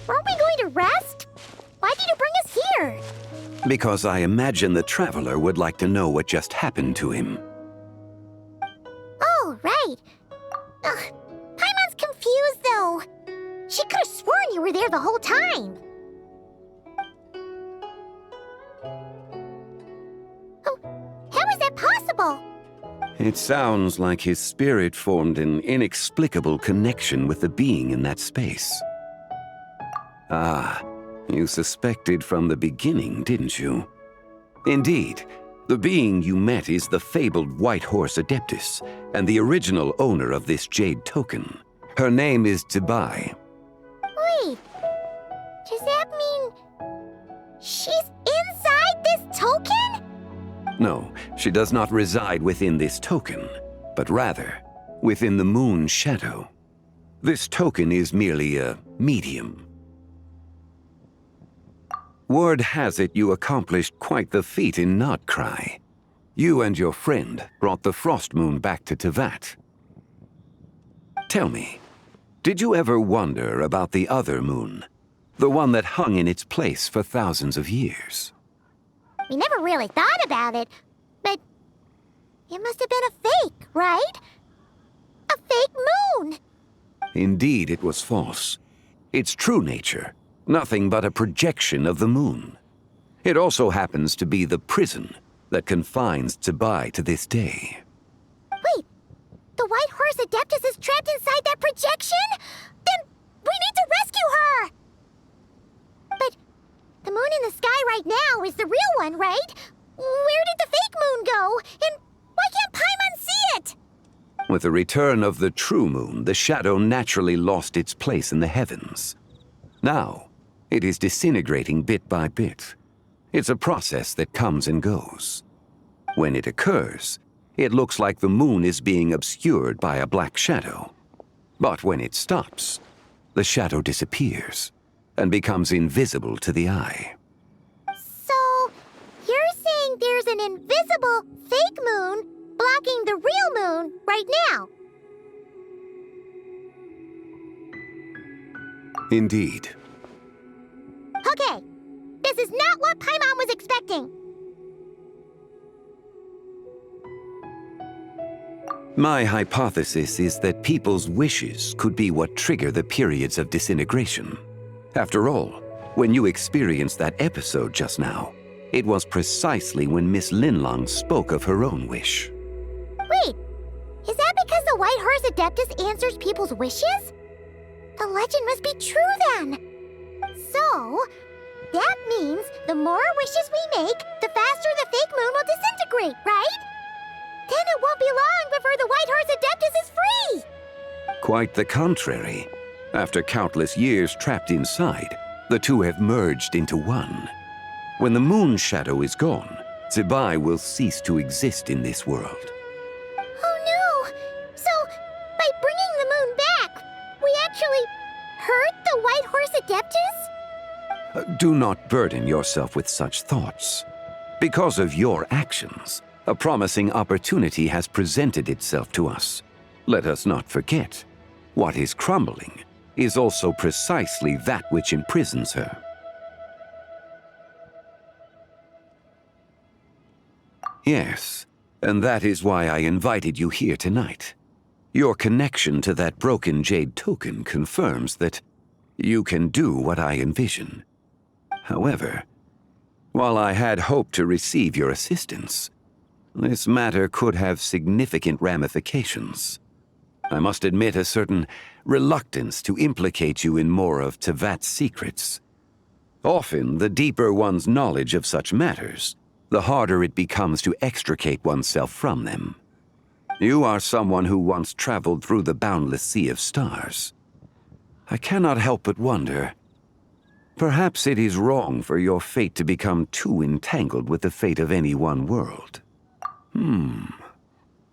Aren't we going to rest? Why did you bring us here? Because I imagine the traveler would like to know what just happened to him. Oh, right. Ugh, Paimon's confused, though. She could have sworn you were there the whole time. Oh, how is that possible? It sounds like his spirit formed an inexplicable connection with the being in that space. Ah, you suspected from the beginning, didn't you? Indeed, the being you met is the fabled White Horse Adeptus, and the original owner of this jade token. Her name is Zibai. Wait, does that mean she's inside this token? No, she does not reside within this token, but rather within the moon's shadow. This token is merely a medium. Word has it you accomplished quite the feat in Nodcry. You and your friend brought the Frost Moon back to Teyvat. Tell me, did you ever wonder about the other moon? The one that hung in its place for thousands of years? We never really thought about it, but it must have been a fake, right? A fake moon! Indeed, it was false. Its true nature, nothing but a projection of the moon. It also happens to be the prison that confines Zibai to this day. Wait, the White Horse Adeptus is trapped inside that projection? Then we need to rescue her! But the moon in the sky right now is the real one, right? Where did the fake moon go? And why can't Paimon see it? With the return of the true moon, the shadow naturally lost its place in the heavens. Now, it is disintegrating bit by bit. It's a process that comes and goes. When it occurs, it looks like the moon is being obscured by a black shadow. But when it stops, the shadow disappears and becomes invisible to the eye. So, you're saying there's an invisible fake moon blocking the real moon right now? Indeed. Okay, this is not what Paimon was expecting. My hypothesis is that people's wishes could be what trigger the periods of disintegration. After all, when you experienced that episode just now, it was precisely when Miss Linlong spoke of her own wish. Wait, is that because the White Horse Adeptus answers people's wishes? The legend must be true then. So, that means the more wishes we make, the faster the fake moon will disintegrate, right? Then it won't be long before the White Horse Adeptus is free! Quite the contrary. After countless years trapped inside, the two have merged into one. When the moon shadow is gone, Zibai will cease to exist in this world. Oh no! So, by bringing the moon back, we actually hurt the White Horse Adeptus? Do not burden yourself with such thoughts. Because of your actions, a promising opportunity has presented itself to us. Let us not forget, what is crumbling is also precisely that which imprisons her. Yes, and that is why I invited you here tonight. Your connection to that broken jade token confirms that you can do what I envision. However, while I had hoped to receive your assistance, this matter could have significant ramifications. I must admit a certain reluctance to implicate you in more of Teyvat's secrets. Often, the deeper one's knowledge of such matters, the harder it becomes to extricate oneself from them. You are someone who once traveled through the boundless sea of stars. I cannot help but wonder, perhaps it is wrong for your fate to become too entangled with the fate of any one world.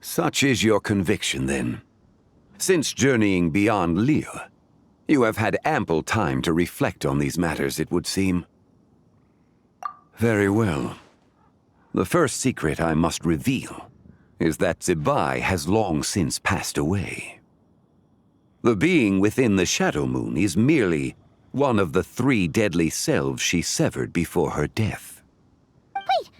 Such is your conviction, then. Since journeying beyond liyue, you have had ample time to reflect on these matters, it would seem. Very well. The first secret I must reveal is that Zibai has long since passed away. The being within the Shadow Moon is merely one of the 3 deadly selves she severed before her death. Wait,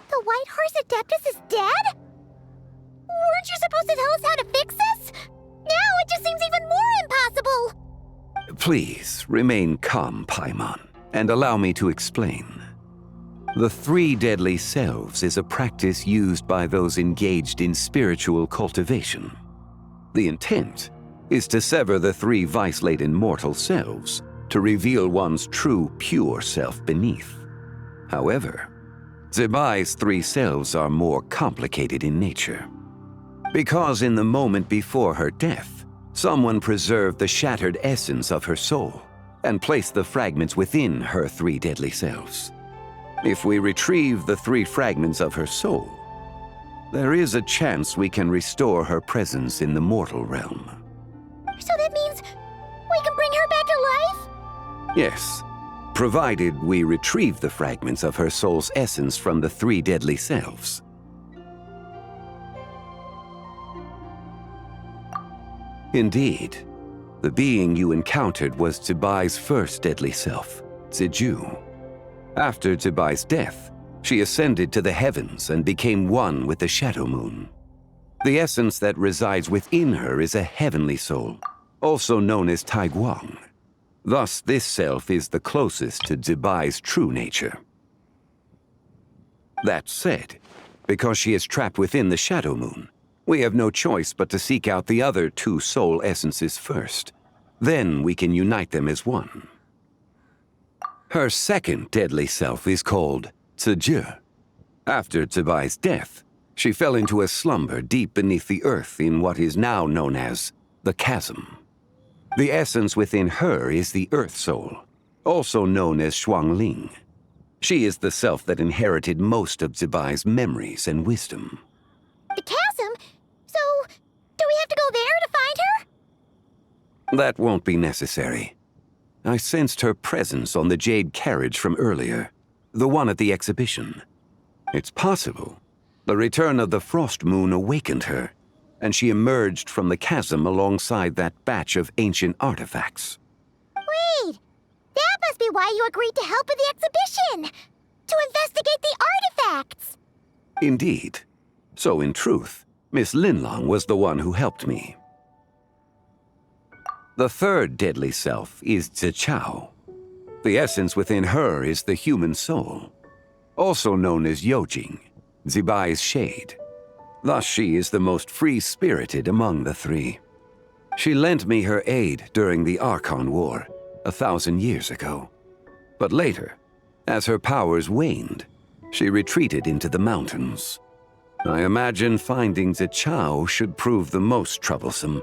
the White Horse Adeptus is dead? Weren't you supposed to tell us how to fix this? Now it just seems even more impossible! Please, remain calm, Paimon, and allow me to explain. The 3 deadly selves is a practice used by those engaged in spiritual cultivation. The intent is to sever the 3 vice-laden mortal selves to reveal one's true, pure self beneath. However, Zibai's 3 selves are more complicated in nature. Because in the moment before her death, someone preserved the shattered essence of her soul and placed the fragments within her 3 deadly selves. If we retrieve the 3 fragments of her soul, there is a chance we can restore her presence in the mortal realm. So that means we can bring her back to life? Yes, provided we retrieve the fragments of her soul's essence from the 3 deadly selves. Indeed, the being you encountered was Zibai's first deadly self, Ziju. After Zibai's death, she ascended to the heavens and became one with the Shadow Moon. The essence that resides within her is a heavenly soul, also known as Taiguang. Thus, this self is the closest to Zibai's true nature. That said, because she is trapped within the Shadow Moon, we have no choice but to seek out the other 2 soul essences first. Then we can unite them as one. Her second deadly self is called Ziju. After Zibai's death, she fell into a slumber deep beneath the earth in what is now known as the Chasm. The essence within her is the Earth Soul, also known as Zhongli. She is the self that inherited most of Zibai's memories and wisdom. The chasm? So, do we have to go there to find her? That won't be necessary. I sensed her presence on the jade carriage from earlier, the one at the exhibition. It's possible the return of the Frost Moon awakened her, and she emerged from the chasm alongside that batch of ancient artifacts. Wait! That must be why you agreed to help with the exhibition! To investigate the artifacts! Indeed. So in truth, Miss Linlong was the one who helped me. The third deadly self is Zichao. The essence within her is the human soul, also known as Yojing, Zibai's shade. Thus she is the most free-spirited among the 3. She lent me her aid during the Archon War 1,000 years ago. But later, as her powers waned, she retreated into the mountains. I imagine finding Zichao should prove the most troublesome,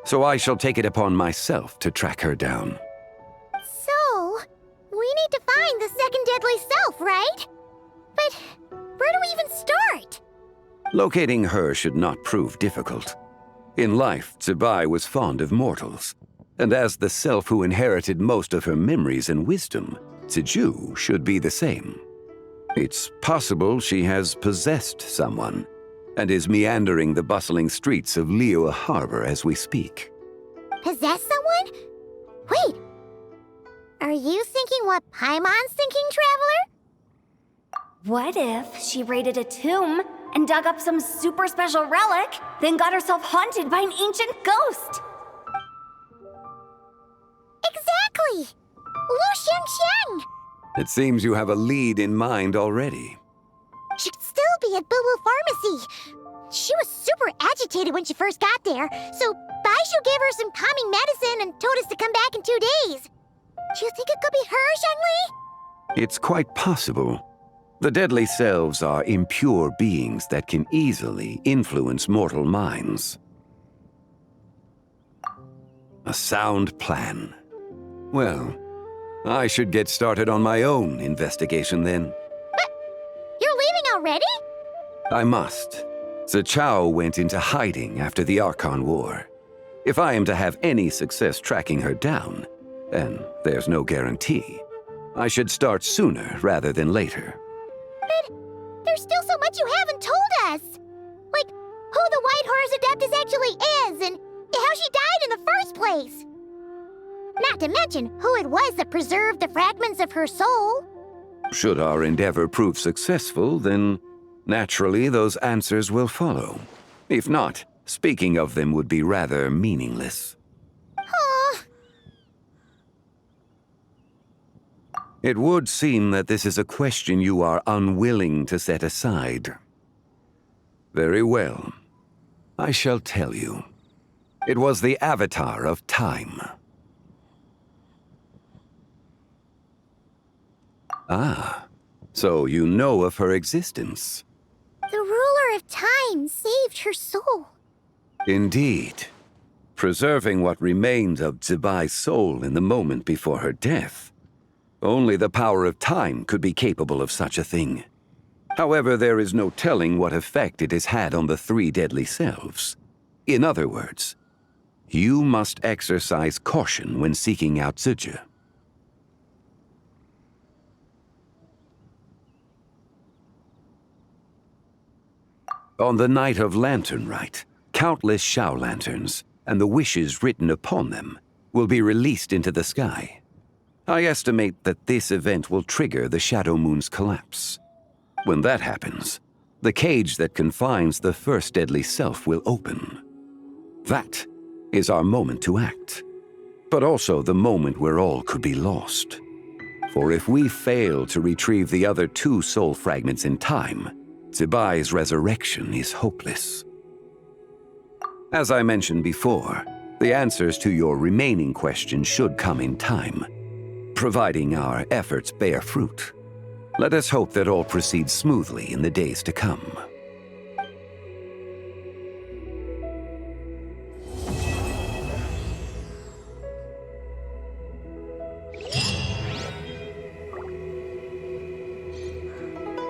so I shall take it upon myself to track her down. So, we need to find the second deadly self, right? But where do we even start? Locating her should not prove difficult. In life, Zibai was fond of mortals, and as the self who inherited most of her memories and wisdom, Ziju should be the same. It's possible she has possessed someone, and is meandering the bustling streets of Liyue Harbor as we speak. Possess someone? Wait! Are you thinking what Paimon's thinking, Traveler? What if she raided a tomb and dug up some super special relic, then got herself haunted by an ancient ghost? Exactly! Lu Xiangxiang! It seems you have a lead in mind already. She'd still be at Boo Boo Pharmacy. She was super agitated when she first got there, so Baishu gave her some calming medicine and told us to come back in 2 days. Do you think it could be her, Zhongli? It's quite possible. The deadly selves are impure beings that can easily influence mortal minds. A sound plan. Well, I should get started on my own investigation then. But you're leaving already? I must. Zichao went into hiding after the Archon War. If I am to have any success tracking her down, and there's no guarantee, I should start sooner rather than later. But there's still so much you haven't told us. Like, who the White Horse Adeptus actually is, and how she died in the first place. Not to mention who it was that preserved the fragments of her soul. Should our endeavor prove successful, then naturally those answers will follow. If not, speaking of them would be rather meaningless. Huh. It would seem that this is a question you are unwilling to set aside. Very well. I shall tell you. It was the Avatar of Time. Ah, so you know of her existence. The ruler of time saved her soul. Indeed. Preserving what remained of Zibai's soul in the moment before her death. Only the power of time could be capable of such a thing. However, there is no telling what effect it has had on the three deadly selves. In other words, you must exercise caution when seeking out Zhije. On the night of Lantern Rite, countless Xiao lanterns, and the wishes written upon them, will be released into the sky. I estimate that this event will trigger the Shadow Moon's collapse. When that happens, the cage that confines the first deadly self will open. That is our moment to act, but also the moment where all could be lost. For if we fail to retrieve the other two soul fragments in time, Zibai's resurrection is hopeless. As I mentioned before, the answers to your remaining questions should come in time, providing our efforts bear fruit. Let us hope that all proceeds smoothly in the days to come.